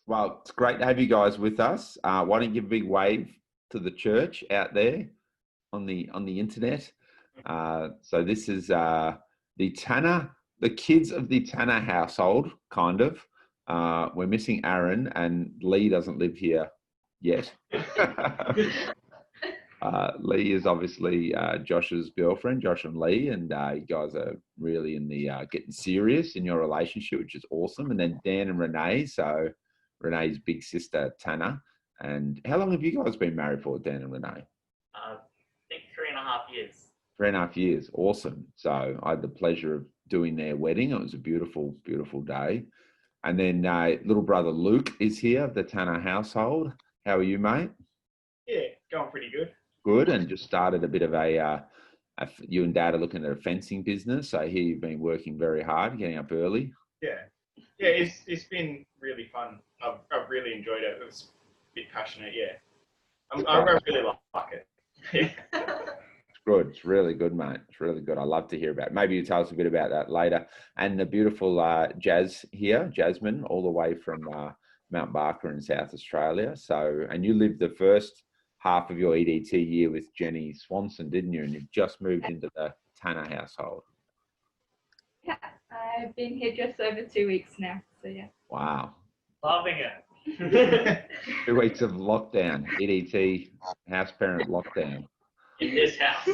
Well, it's great to have you guys with us. Why don't you give a big wave to the church out there on the internet? So this is the Tanner, the kids of the Tanner household, kind of. We're missing Aaron, and Lee doesn't live here yet. Lee is obviously Josh's girlfriend, Josh and Lee, and you guys are really in the getting serious in your relationship, which is awesome. And then Dan and Renee, so Renee's big sister Tanner. And how long have you guys been married for, Dan and Renee? I think 3.5 years. 3.5 years, awesome. So I had the pleasure of doing their wedding. It was a beautiful, beautiful day. And then little brother Luke is here, the Tanner household. How are you, mate? Yeah, going pretty good. Good, and just started a bit of you and Dad are looking at a fencing business. So here you've been working very hard, getting up early. Yeah, it's been really fun. I've really enjoyed it. It was a bit passionate, yeah. I really like it. It's good. It's really good, mate. It's really good. I love to hear about it. Maybe you tell us a bit about that later. And the beautiful Jazz here, Jasmine, all the way from Mount Barker in South Australia. So, and you lived the first half of your EDT year with Jenny Swanson, didn't you? And you've just moved into the Tanner household. Yeah, I've been here just over 2 weeks now, so yeah. Wow. Loving it. 2 weeks of lockdown, EDT, house parent lockdown. In this house.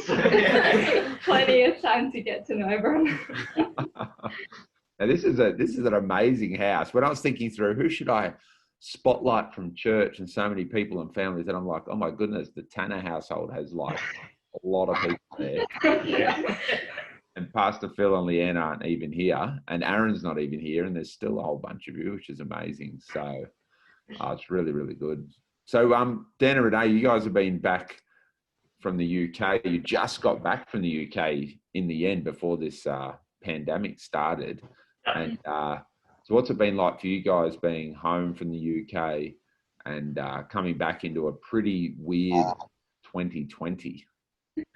Plenty of time to get to know everyone. Now this is an amazing house. When I was thinking through who should I spotlight from church, and so many people and families, and I'm like, oh my goodness, the Tanner household has like a lot of people there. Yeah. And Pastor Phil and Leanne aren't even here, and Aaron's not even here, and there's still a whole bunch of you, which is amazing. So it's really, really good. So Dan and Renee, you guys have been back from the UK. You just got back from the UK in the end before this pandemic started. And so what's it been like for you guys being home from the UK and coming back into a pretty weird 2020?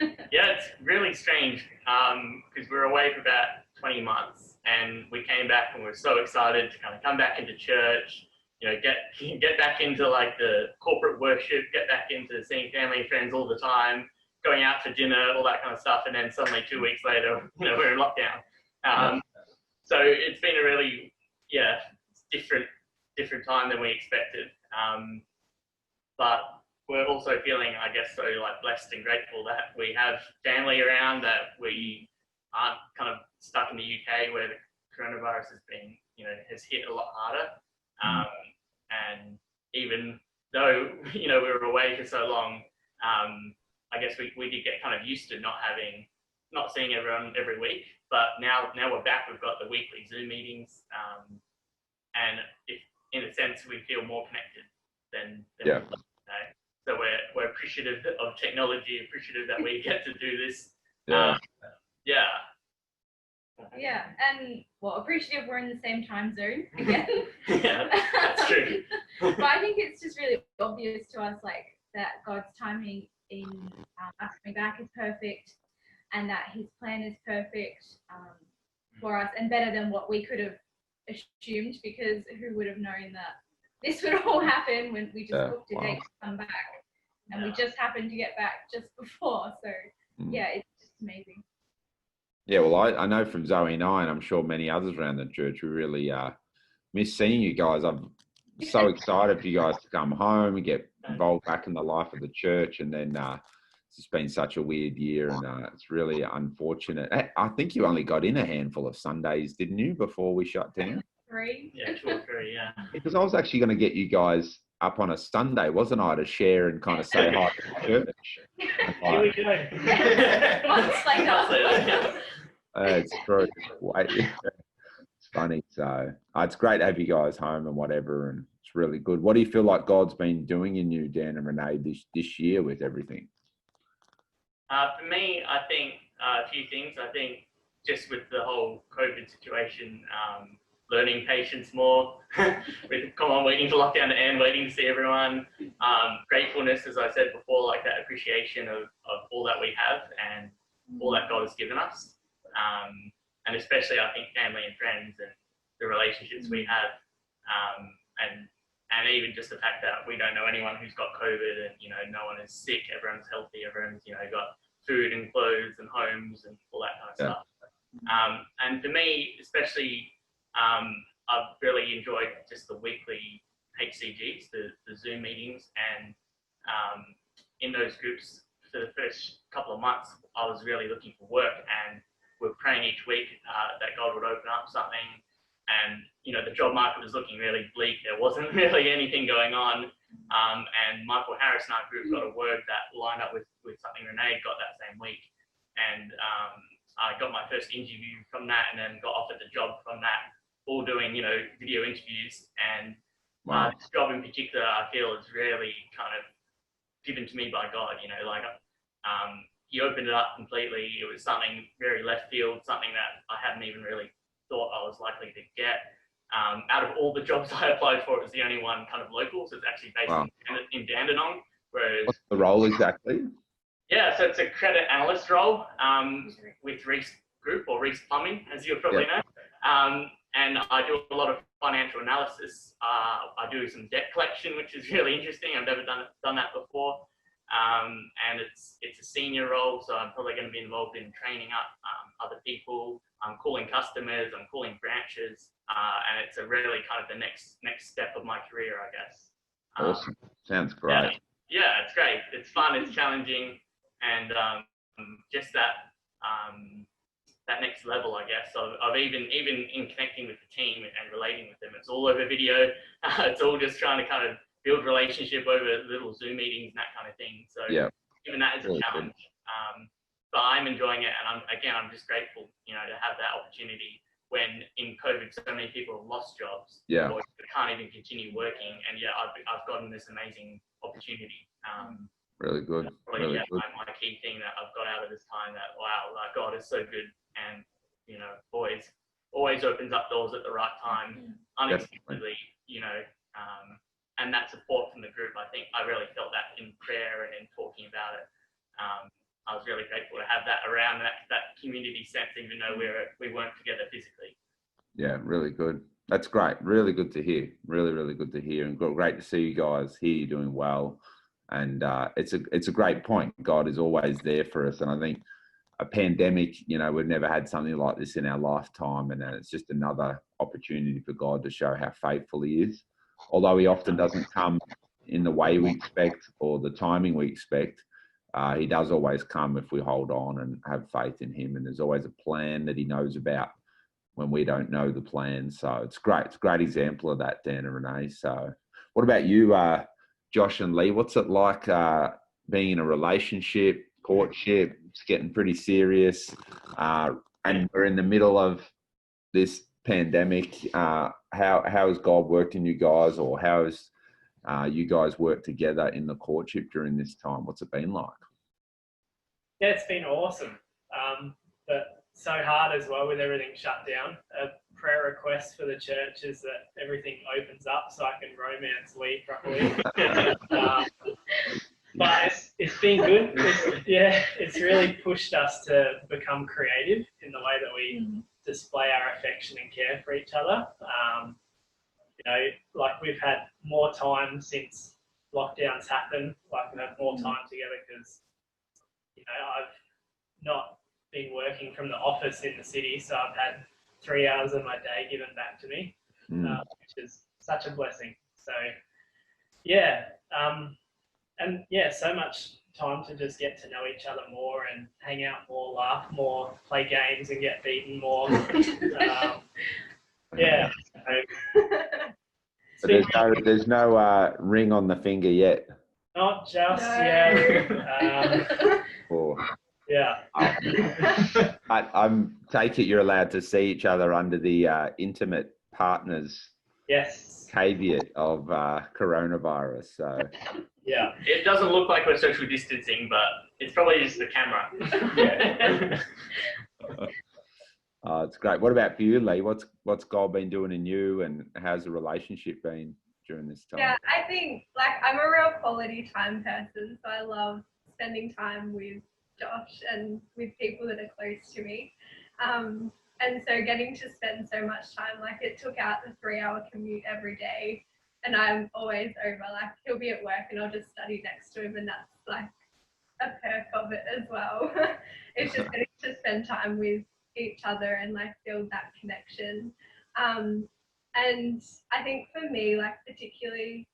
Yeah, it's really strange because we were away for about 20 months and we came back and we were so excited to kind of come back into church, you know, get back into like the corporate worship, get back into seeing family and friends all the time, going out for dinner, all that kind of stuff. And then suddenly 2 weeks later, you know, we're in lockdown. So it's been a really, different time than we expected. But we're also feeling, I guess, so like blessed and grateful that we have family around, that we aren't kind of stuck in the UK where the coronavirus has been, you know, has hit a lot harder. And even though, you know, we were away for so long, I guess we did get kind of used to not seeing everyone every week. But now we're back, we've got the weekly Zoom meetings. And if, in a sense, we feel more connected than Yeah. we today. So we're appreciative of technology, appreciative that we get to do this. Yeah. Yeah, and appreciative we're in the same time zone again. Yeah, that's true. But I think it's just really obvious to us, like, that God's timing in us coming back is perfect, and that His plan is perfect for us, and better than what we could have assumed, because who would have known that this would all happen when we just booked a date to come back, and we just happened to get back just before. So yeah, it's just amazing. Yeah, well, I know from Zoe and I, and I'm sure many others around the church, we really miss seeing you guys. I'm so excited for you guys to come home and get involved back in the life of the church. And then it's just been such a weird year, and it's really unfortunate. I think you only got in a handful of Sundays, didn't you, before we shut down? 3. Yeah, 2 or 3, yeah. Because I was actually going to get you guys up on a Sunday, wasn't I, to share and kind of say hi to the church. Here we go. Months later. It's true. It's funny. So it's great to have you guys home and whatever, and it's really good. What do you feel like God's been doing in you, Dan and Renee, this year with everything? For me, I think a few things. I think just with the whole COVID situation, learning patience more, with waiting for lockdown to end, waiting to see everyone. Gratefulness, as I said before, like that appreciation of all that we have and all that God has given us. And especially, I think, family and friends and the relationships we have, and even just the fact that we don't know anyone who's got COVID, and no one is sick, everyone's healthy, everyone's got food and clothes and homes and all that kind of stuff. And for me, especially, I've really enjoyed just the weekly HCGs, the Zoom meetings, and in those groups for the first couple of months, I was really looking for work, and we're praying each week that God would open up something. And the job market was looking really bleak. There wasn't really anything going on. And Michael Harris and our group got a word that lined up with something Renee got that same week. And I got my first interview from that, and then got offered the job from that, all doing, video interviews. And this job in particular, I feel is really kind of given to me by God, he opened it up completely. It was something very left field, something that I hadn't even really thought I was likely to get. Out of all the jobs I applied for, it was the only one kind of local, so it's actually based in Dandenong. Whereas, what's the role exactly? Yeah, so it's a credit analyst role with Reese Group, or Reese Plumbing, as you probably know. And I do a lot of financial analysis. I do some debt collection, which is really interesting. I've never done that before. And it's a senior role, so I'm probably going to be involved in training up other people. I'm calling customers, I'm calling branches, and it's a really kind of the next step of my career, I guess. Awesome. Sounds great. Yeah, it's great. It's fun, it's challenging, and just that next level, I guess, of even in connecting with the team and relating with them. It's all over video. It's all just trying to kind of build relationship over little Zoom meetings and that kind of thing. So even that is a challenge. But I'm enjoying it, and I'm just grateful, to have that opportunity when in COVID so many people have lost jobs or can't even continue working, and I've gotten this amazing opportunity. Really good. Probably my key thing that I've got out of this time, that wow, like God is so good, and always opens up doors at the right time, unexpectedly, and that support from the group. I think I really felt that in prayer and in talking about it. I was really grateful to have that around, that community sense, even though we weren't together physically. Yeah, really good. That's great. Really good to hear. Really, really good to hear, and great to see you guys here. You're doing well, and it's a great point. God is always there for us, and I think a pandemic, we've never had something like this in our lifetime, and it's just another opportunity for God to show how faithful He is. Although He often doesn't come in the way we expect or the timing we expect, He does always come if we hold on and have faith in Him. And there's always a plan that He knows about when we don't know the plan. So it's great. It's a great example of that, Dan and Renee. So what about you, Josh and Lee? What's it like being in a relationship, courtship? It's getting pretty serious. And we're in the middle of this pandemic. How has God worked in you guys, or how has you guys worked together in the courtship during this time? What's it been like? Yeah, it's been awesome, but so hard as well with everything shut down. A prayer request for the church is that everything opens up so I can romance Lee properly. But it's been good. It's really pushed us to become creative in the way that we display our affection and care for each other. Like we've had more time since lockdowns happened. Like we've had more time together because, I've not been working from the office in the city, so I've had 3 hours of my day given back to me, which is such a blessing. So, so much time to just get to know each other more and hang out more, laugh more, play games and get beaten more. But there's no ring on the finger yet. Not just yet. I take it you're allowed to see each other under the intimate partners caveat of coronavirus. So it doesn't look like we're social distancing, but it's probably just the camera. It's great. What about for you, Lee? What's God been doing in you, and how's the relationship been during this time? Yeah, I think I'm a real quality time person, so I love spending time with Josh and with people that are close to me. And so getting to spend so much time, like it took out the 3-hour commute every day and I'm always over. Like he'll be at work and I'll just study next to him, and that's like a perk of it as well. It's just getting to spend time with each other and like build that connection. And I think for me, like particularly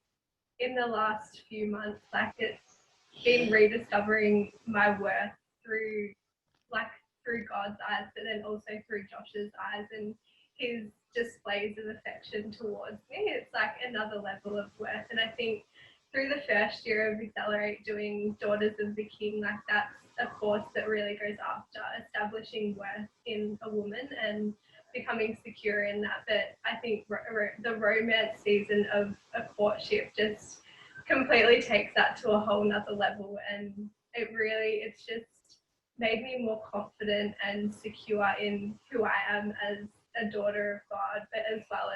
in the last few months, like it's been rediscovering my worth through God's eyes, but then also through Josh's eyes and his displays of affection towards me. It's like another level of worth. And I think through the first year of Accelerate doing Daughters of the King, like that's a course that really goes after establishing worth in a woman and becoming secure in that. But I think the romance season of a courtship just completely takes that to a whole nother level, and it's just made me more confident and secure in who I am as a daughter of God, but as well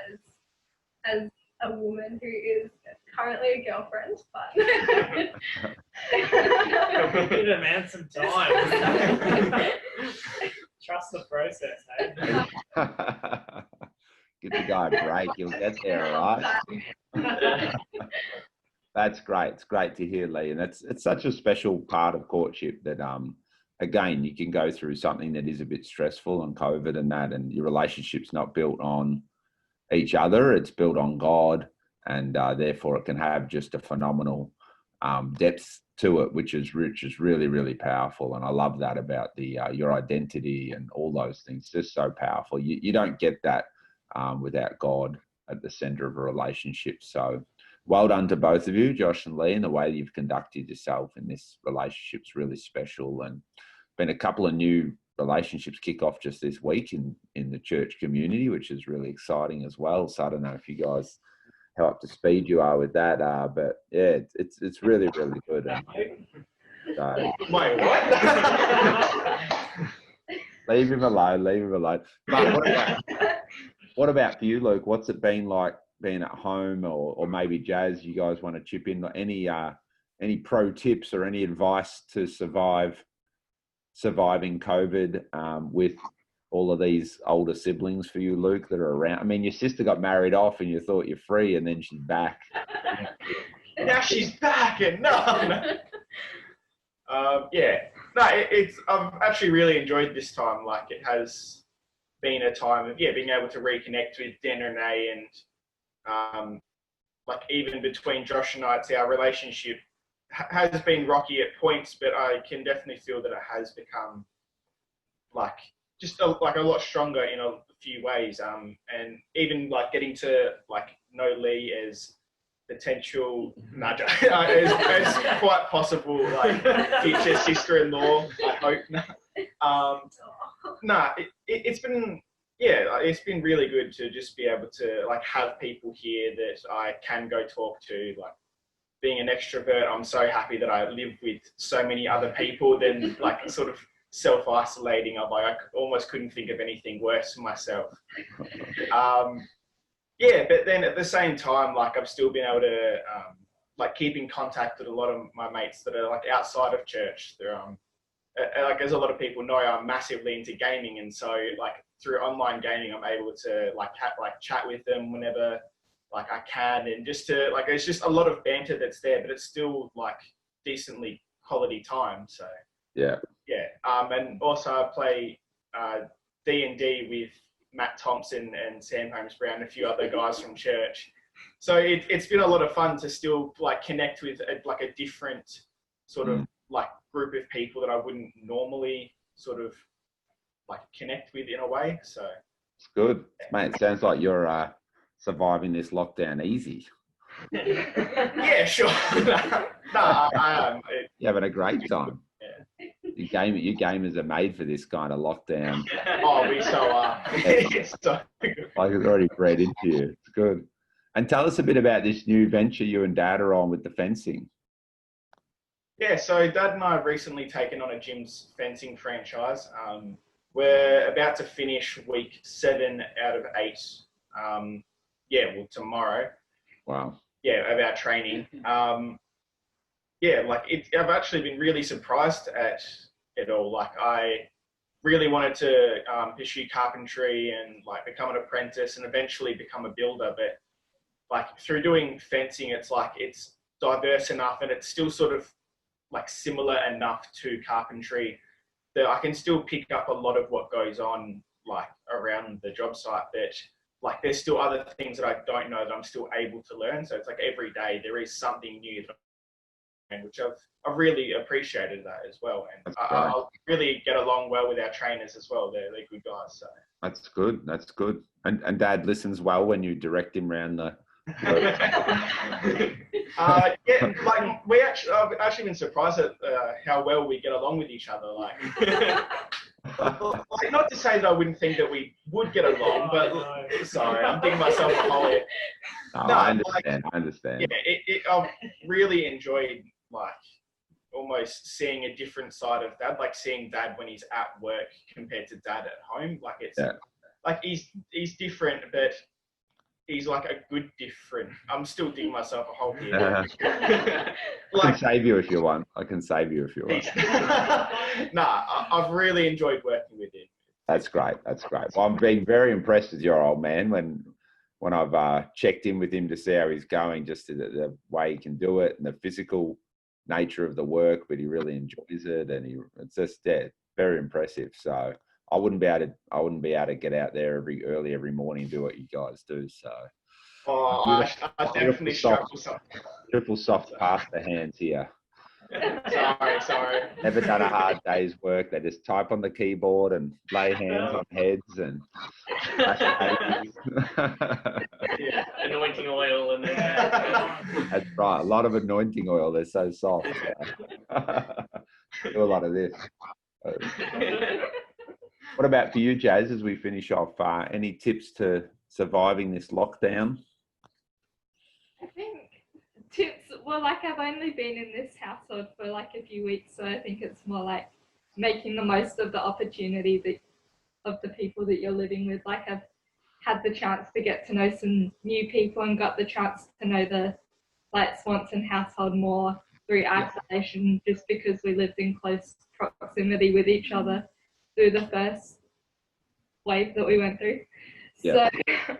as a woman who is currently a girlfriend, but Give a man some time. Trust the process, eh? Give the guy a break, you'll get there, all right? That's great. It's great to hear, Lee. And it's such a special part of courtship that, again, you can go through something that is a bit stressful and COVID and that, and your relationship's not built on each other. It's built on God, and therefore it can have just a phenomenal depth to it, which is really, really powerful. And I love that about your identity and all those things. Just so powerful. You don't get that without God at the center of a relationship. So well done to both of you, Josh and Lee, and the way that you've conducted yourself in this relationship's really special. And been a couple of new relationships kick off just this week in the church community, which is really exciting as well. So I don't know if you guys, how up to speed you are with that, but yeah, it's really, really good. So, Wait, what? leave him alone. But what about for you, Luke? What's it been like being at home, or maybe Jazz, you guys want to chip in any pro tips or any advice to surviving COVID with all of these older siblings for you, Luke, that are around? I mean, your sister got married off and you thought you're free, and then she's back. Now she's back, and no. I've actually really enjoyed this time. Like, it has been a time of being able to reconnect with Dan and Renee, and like even between Josh and I, our relationship has been rocky at points, but I can definitely feel that it has become like just a lot stronger in a few ways. And even like getting to like know Lee as potential as quite possible like future sister-in-law, I hope. It's been really good to just be able to like have people here that I can go talk to. Like, being an extrovert, I'm so happy that I live with so many other people than like sort of self-isolating. I almost couldn't think of anything worse for myself. But then at the same time, like I've still been able to like keep in contact with a lot of my mates that are like outside of church. They're like, as a lot of people know, I'm massively into gaming, and so like through online gaming, I'm able to like chat with them whenever like I can, and just to like, it's just a lot of banter that's there, but it's still like decently quality time. So and also I play D&D with Matt Thompson and Sam Holmes Brown, and a few other guys from church. So it's been a lot of fun to still like connect with a different sort of like group of people that I wouldn't normally sort of like connect with in a way. So it's good, mate. It sounds like you're surviving this lockdown easy. Yeah, sure. I am. You're having a great time. Yeah. You gamers are made for this kind of lockdown. Oh, we so are. It's so good. Like, it's already bred into you. It's good. And tell us a bit about this new venture you and Dad are on with the fencing. Yeah, so Dad and I have recently taken on a gym's fencing franchise. We're about to finish week 7 out of 8. Tomorrow. Wow. Yeah, of our training. I've actually been really surprised at it all. Like, I really wanted to pursue carpentry and like become an apprentice and eventually become a builder, but like through doing fencing, it's like it's diverse enough and it's still sort of like similar enough to carpentry that I can still pick up a lot of what goes on like around the job site, but like there's still other things that I don't know that I'm still able to learn. So it's like every day there is something new that which I've really appreciated that as well. And I really get along well with our trainers as well. They're good guys. So that's good. That's good. And Dad listens well when you direct him around the. Yeah, like I've actually been surprised at how well we get along with each other. Like, like, not to say that I wouldn't think that we would get along, but sorry, I'm digging myself a hole here. No, I understand. I understand. Yeah, I've really enjoyed like almost seeing a different side of Dad, like seeing Dad when he's at work compared to Dad at home. Like it's like he's different, but he's like a good different. I'm still digging myself a hole here. Like, I can save you if you want. I can save you if you want. Nah, I've really enjoyed working with him. That's great. That's great. Well, I'm being very impressed with your old man when I've checked in with him to see how he's going, just the way he can do it and the physical nature of the work, but he really enjoys it, and it's just very impressive. So I wouldn't be able to get out there early every morning and do what you guys do. So I definitely struggle. Beautiful soft pasta hands here. Sorry. Never done a hard day's work. They just type on the keyboard and lay hands on heads and anointing oil and that's right. A lot of anointing oil. They're so soft. Do a lot of this. What about for you, Jazz, as we finish off? Any tips to surviving this lockdown? I think tips, well, like I've only been in this household for like a few weeks, so I think it's more like making the most of the opportunity of the people that you're living with. Like I've had the chance to get to know some new people and got the chance to know the like Swanson household more through isolation, just because we lived in close proximity with each other through the first wave that we went through. Yeah. So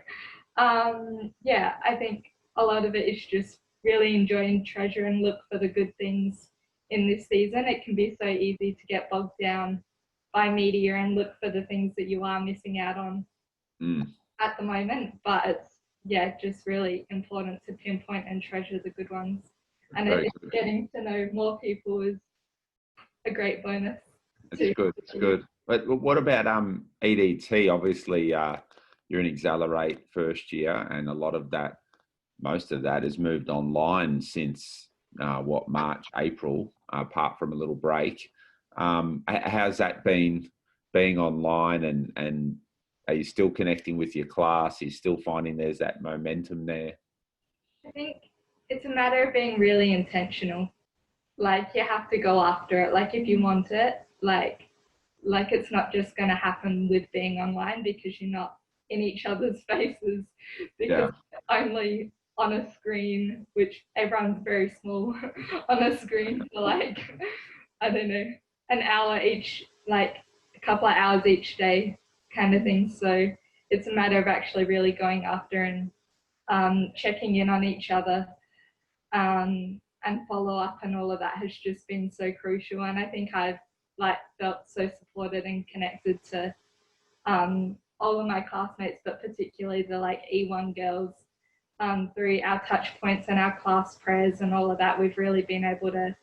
I think a lot of it is just really enjoy and treasure and look for the good things in this season. It can be so easy to get bogged down by media and look for the things that you are missing out on at the moment, but it's just really important to pinpoint and treasure the good ones. And getting to know more people is a great bonus. It's good. It's good. But what about EDT? Obviously, you're in Accelerate first year, and a lot of that, most of that, has moved online since March, April, apart from a little break. How's that been, being online, and are you still connecting with your class? Are you still finding there's that momentum there? I think it's a matter of being really intentional. Like you have to go after it. Like if you want it, like it's not just going to happen with being online, because you're not in each other's faces, because only on a screen, which everyone's very small on a screen for like, I don't know, an hour each, like a couple of hours each day kind of thing. So it's a matter of actually really going after and checking in on each other and follow up, and all of that has just been so crucial. And I think I've felt so supported and connected to all of my classmates, but particularly the E1 girls, through our touch points and our class prayers and all of that. We've really been able to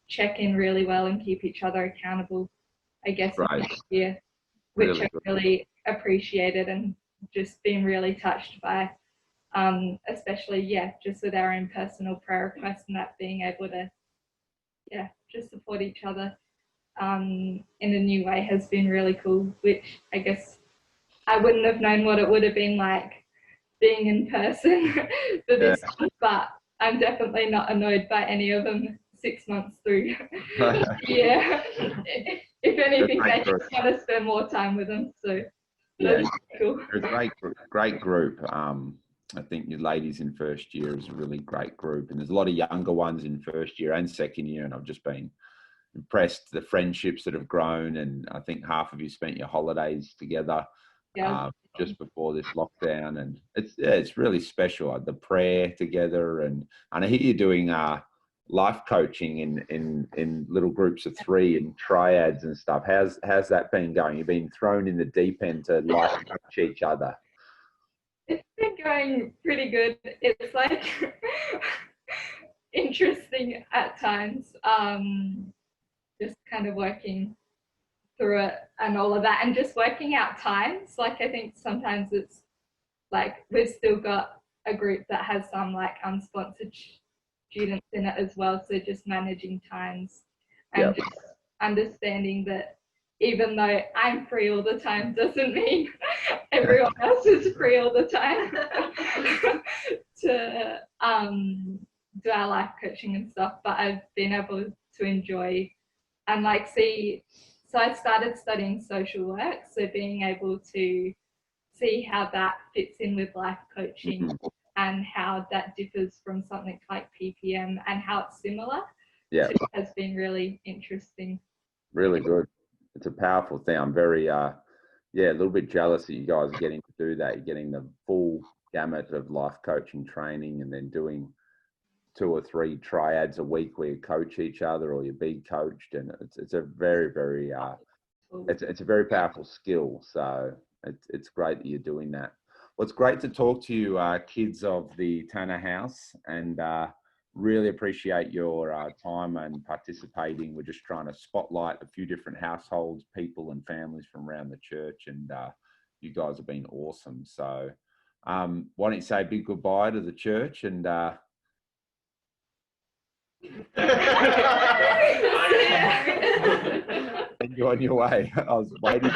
check in really well and keep each other accountable, I guess, next year, which I really appreciated, and just been really touched by, especially, just with our own personal prayer requests, and that being able to, just support each other in a new way has been really cool, which I guess I wouldn't have known what it would have been like being in person for this one, but I'm definitely not annoyed by any of them 6 months through. If anything, I just want to spend more time with them. So that's cool. It's a great group. I think your ladies in first year is a really great group, and there's a lot of younger ones in first year and second year, and I've just been impressed the friendships that have grown, and I think half of you spent your holidays together Yeah. just before this lockdown, and it's really special. The prayer together, and I hear you doing life coaching in little groups of 3 and triads and stuff. How's that been going? You've been thrown in the deep end to life coach each other. It's been going pretty good. It's like interesting at times. Just kind of working through it and all of that, and just working out times. Like, I think sometimes it's like we've still got a group that has some like unsponsored students in it as well, so just managing times and just understanding that even though I'm free all the time doesn't mean everyone else is free all the time to do our life coaching and stuff. But I've been able to enjoy and like see. So I started studying social work, so being able to see how that fits in with life coaching and how that differs from something like PPM and how it's similar has been really interesting. Really good. It's a powerful thing. I'm very, a little bit jealous that you guys are getting to do that. You're getting the full gamut of life coaching training and then doing 2 or 3 triads a week where you coach each other or you're being coached, and it's a very, very it's a very powerful skill. So it's great that you're doing that. Well, it's great to talk to you, kids of the Tanner House, and really appreciate your time and participating. We're just trying to spotlight a few different households, people and families from around the church, and you guys have been awesome. So why don't you say a big goodbye to the church and and you're on your way. I was waiting.